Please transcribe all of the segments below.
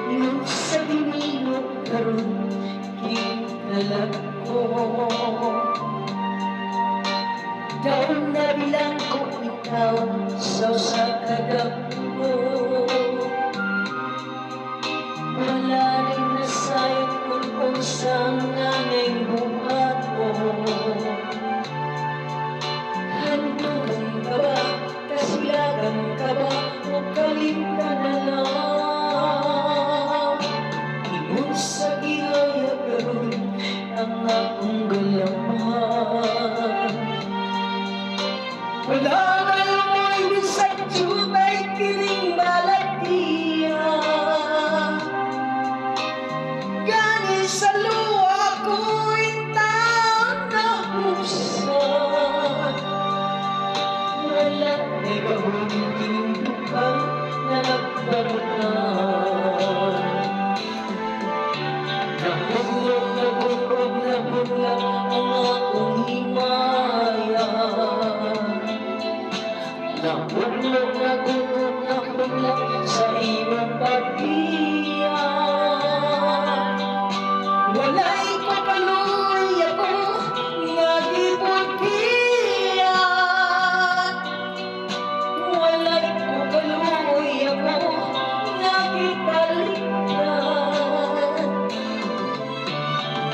Yung sa binilog karon kinalag ko, daon na bilang ko ikaw sa sakadap ko. Wala rin nasayang kung saan nanging buhat mo. Hantungan ka ba, kasilagan ka ba, o kalim ka na lang? Ingon sa gihaya karon ang akong galaman. Wala na lumoy bisag jutay kining balatiya. Gani sa luwa ko'y taon na usan. Wala na'y kahulting bukang na nagbarutan. Nahulog ang akong himaya. Nahulog sa iyong pag-iya. Walay kapaluy ako nga gipulkiya. Walay kapaluy ako nga gipalitan.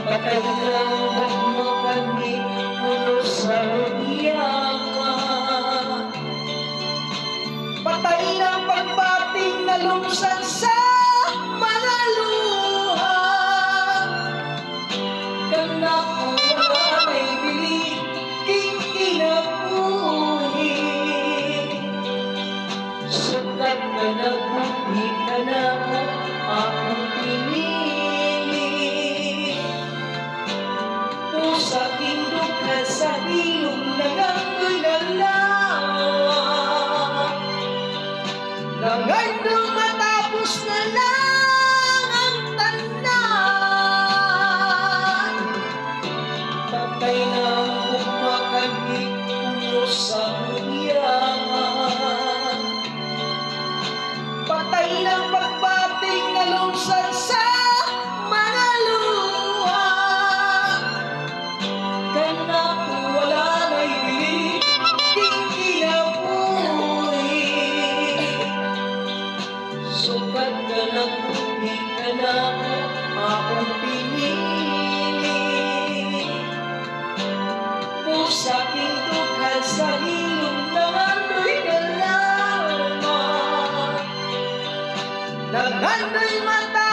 Patay lang mo kami puno sa iyakan. Patay ng pagbating na lumsan sa mga luha. Kana ko wala may bili, king kinabuhi. Sukat ka na buhi ka na akong pinili. Pusa tindog ka sa ilong naganggoy na lawa. Nangandong matapos na lang ang tanan. Patay na ang bumakagig puno sa iyakan. Patay ng pagbating na lumsan sa mga luha. Kana kung wala na'y bili, king kinabuhi. Sukat ka na buhi ka na akong pinili. Pusa kintukan sa ilong ng andoy na laman. Nag-andoy mata